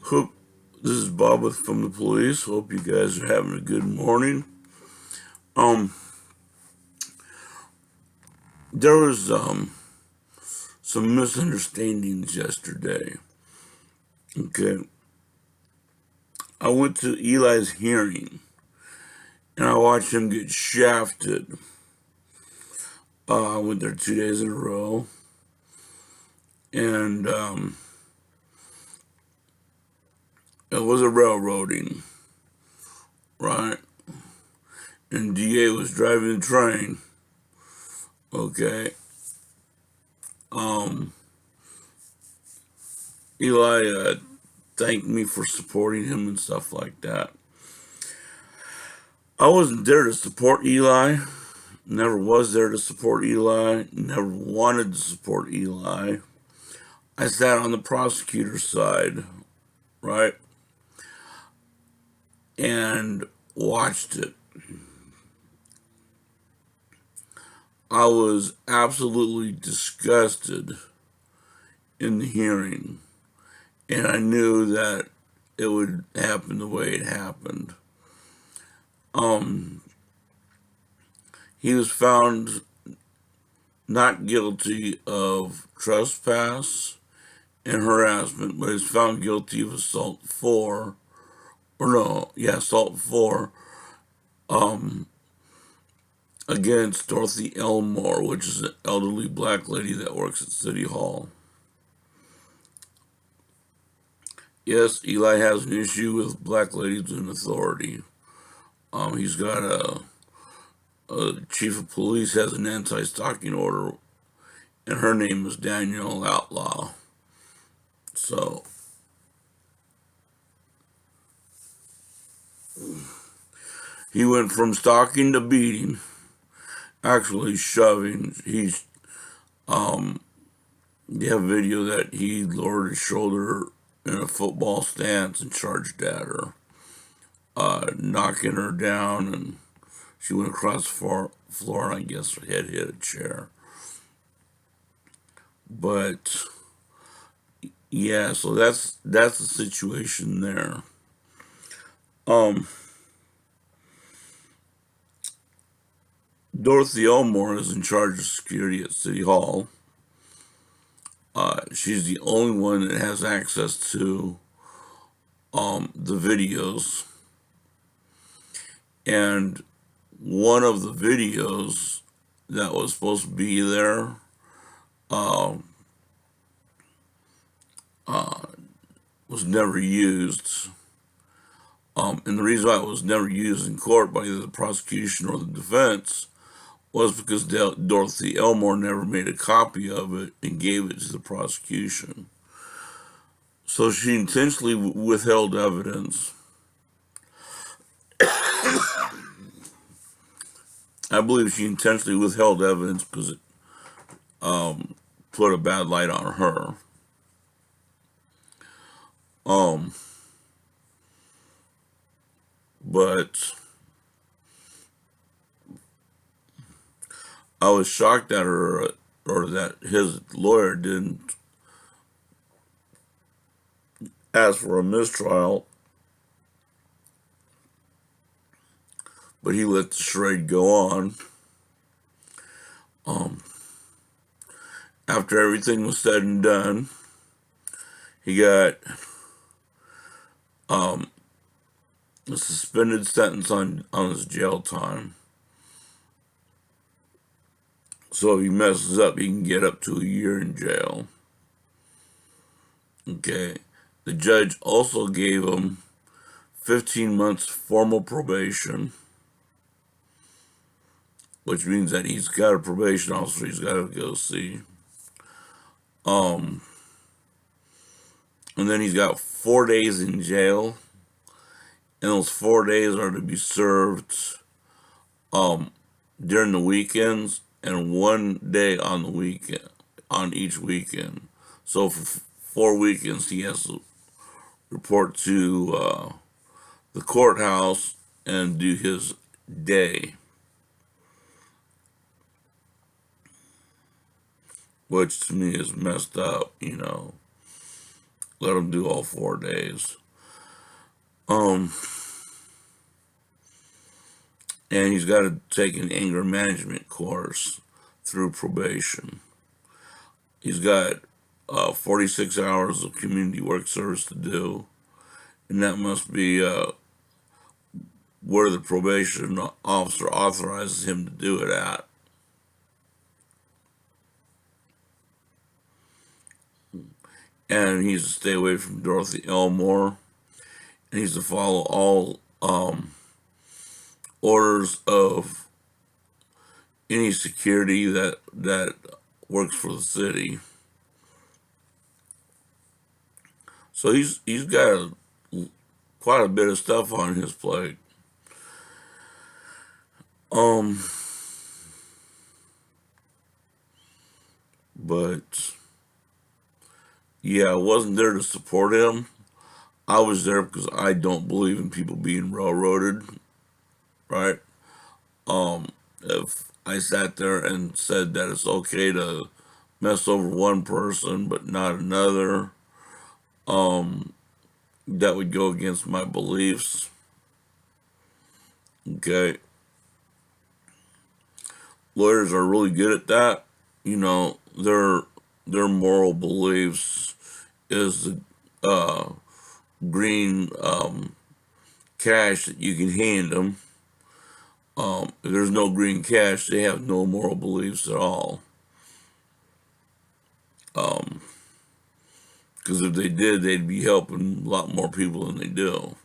Hope this is Bob from the police. Hope you guys are having a good morning. Um, there was some misunderstandings yesterday. Okay, I went to Eli's hearing and I watched him get shafted. I went there 2 days in a row, and it was a railroading, right? And DA was driving the train. Okay, um, Eli thanked me for supporting him and stuff like that. I wasn't there to support Eli. Never was there to support Eli. Never wanted to support Eli. I sat on the prosecutor's side, right? And watched it. I was absolutely disgusted in the hearing. And I knew that it would happen the way it happened. Um, he was found not guilty of trespass and harassment, but is found guilty of assault 4, or no, yeah, assault 4, um, against Dorothy Elmore, which is an elderly black lady that works at City Hall. Yes, Eli has an issue with black ladies in authority. He's got a chief of police has an anti-stalking order, and her name is Danielle Outlaw. So he went from stalking to beating, actually shoving. You have video that he lowered his shoulder in a football stance and charged at her, knocking her down, and she went across the floor, and I guess her head hit a chair. But yeah, so that's the situation there. Um, Dorothy Elmore is in charge of security at City Hall. She's the only one that has access to the videos, and one of the videos that was supposed to be there uh, uh, was never used. And the reason why it was never used in court by either the prosecution or the defense was because Dorothy Elmore never made a copy of it and gave it to the prosecution. So she intentionally withheld evidence. I believe she intentionally withheld evidence because it put a bad light on her. Um, but I was shocked that her or that his lawyer didn't ask for a mistrial, but he let the charade go on. Um, After everything was said and done, he got a suspended sentence on his jail time. So if he messes up, he can get up to a year in jail. Okay. The judge also gave him 15 months formal probation, which means that he's got a probation officer he's got to go see. And then he's got 4 days in jail, and those 4 days are to be served during the weekends and one day on the weekend, on each weekend. So for 4 weekends, he has to report to the courthouse and do his day, which to me is messed up. let him do all 4 days. Um, and he's got to take an anger management course through probation. He's got 46 hours of community work service to do, and that must be where the probation officer authorizes him to do it at. And he's to stay away from Dorothy Elmore, and he's to follow all orders of any security that works for the city. So he's got quite a bit of stuff on his plate. But yeah, I wasn't there to support him. I was there because I don't believe in people being railroaded, right? If I sat there and said that it's okay to mess over one person but not another, that would go against my beliefs. Okay. Lawyers are really good at that. You know, their moral beliefs is the green cash that you can hand them. If there's no green cash, they have no moral beliefs at all. Because if they did, they'd be helping a lot more people than they do.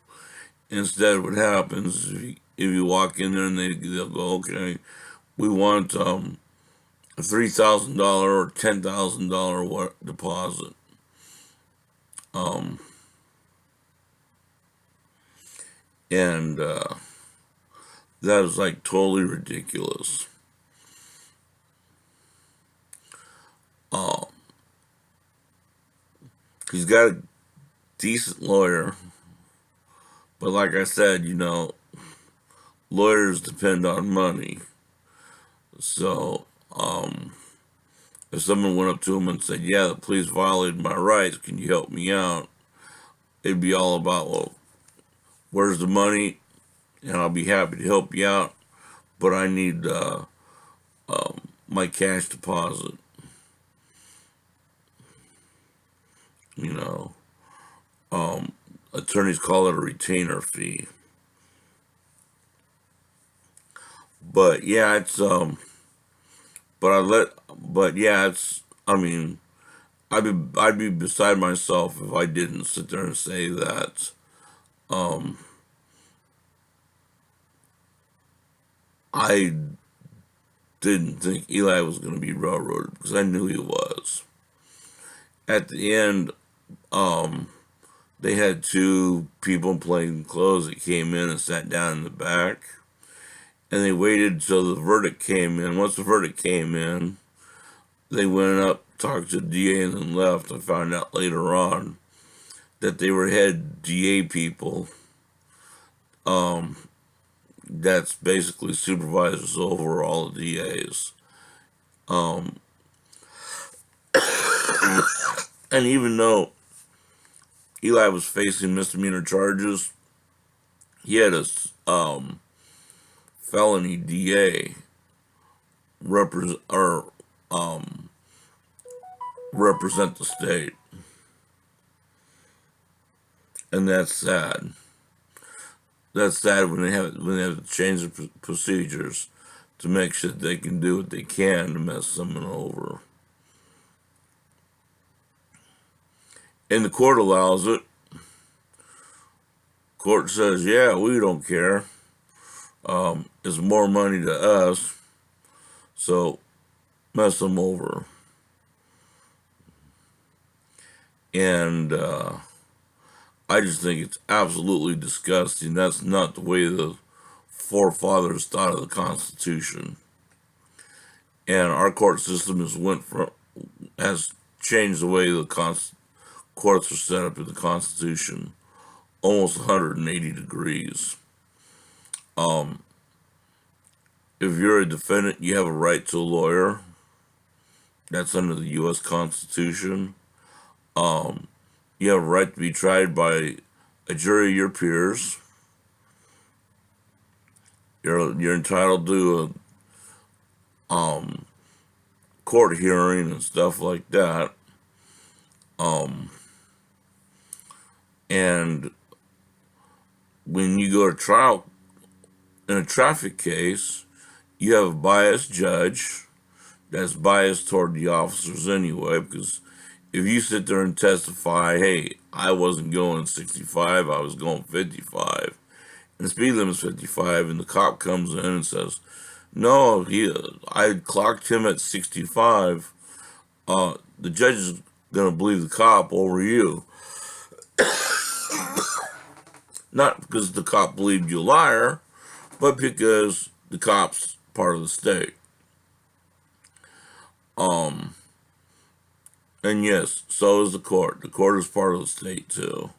Instead, what happens if you walk in there and they'll go, okay, we want a $3,000 or $10,000 deposit. And that is like totally ridiculous. He's got a decent lawyer, but like I said, you know, lawyers depend on money. So, if someone went up to him and said, "Yeah, the police violated my rights. Can you help me out?" It'd be all about, well, where's the money? And I'll be happy to help you out, but I need my cash deposit. You know, attorneys call it a retainer fee. But yeah, but yeah, I mean, I'd be beside myself if I didn't sit there and say that I didn't think Eli was going to be railroaded because I knew he was. At the end, they had two people in plain clothes that came in and sat down in the back, and they waited until the verdict came in. Once the verdict came in, they went up, talked to the DA, and then left. I found out later on that they were head DA people. That's basically supervisors over all the DAs. And even though Eli was facing misdemeanor charges, he had a felony DA represent the state, and that's sad. That's sad when they have to change the procedures to make sure that they can do what they can to mess someone over. And the court allows it. Court says, yeah, we don't care. It's more money to us, so mess them over. And I just think it's absolutely disgusting. That's not the way the forefathers thought of the Constitution. And our court system has changed the way the courts are set up in the Constitution almost 180 degrees. If you're a defendant, you have a right to a lawyer. That's under the U.S. Constitution. You have a right to be tried by a jury of your peers. You're entitled to a court hearing and stuff like that. And when you go to trial in a traffic case, you have a biased judge that's biased toward the officers anyway, because if you sit there and testify, hey, I wasn't going 65, I was going 55, and the speed limit's 55, and the cop comes in and says, no, I clocked him at 65, the judge is going to believe the cop over you. Not because the cop believed you a liar, but because the cop's part of the state. And yes, so is the court. The court is part of the state too.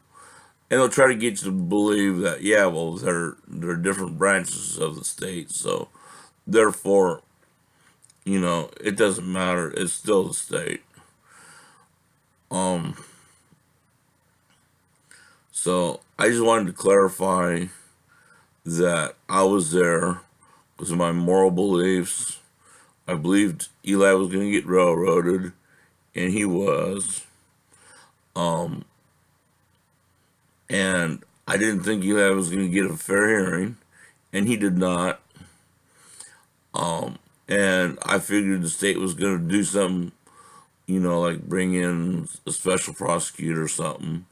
And they'll try to get you to believe that, yeah, well, they're different branches of the state, so therefore, it doesn't matter. It's still the state. So I just wanted to clarify that I was there because of my moral beliefs. I believed Eli was going to get railroaded, and he was. And I didn't think Eli was going to get a fair hearing, and he did not. And I figured the state was going to do something, like bring in a special prosecutor or something,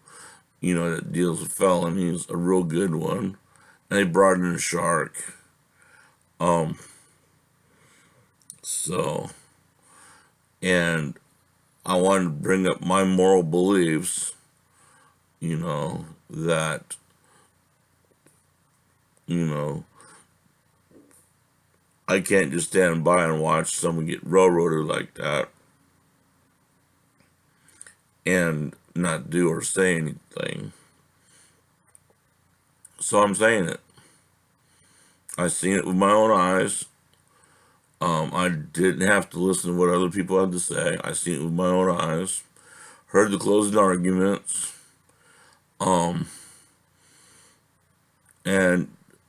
that deals with felonies, a real good one. And they brought in a shark. So, and I wanted to bring up my moral beliefs, that, I can't just stand by and watch someone get railroaded like that and not do or say anything. So I'm saying it. I seen it with my own eyes. I didn't have to listen to what other people had to say. I seen it with my own eyes. Heard the closing arguments. And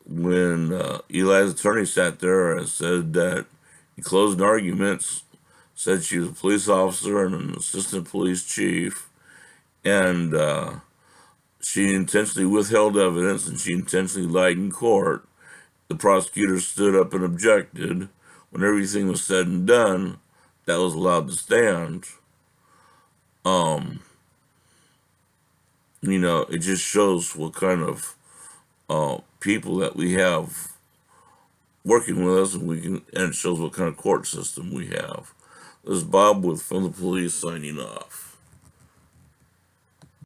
when Eli's attorney sat there and said that he closed arguments, said she was a police officer and an assistant police chief, and she intentionally withheld evidence and she intentionally lied in court. The prosecutor stood up and objected. When everything was said and done, that was allowed to stand. It just shows what kind of people that we have working with us, and it shows what kind of court system we have. This is Bob with From the Police signing off.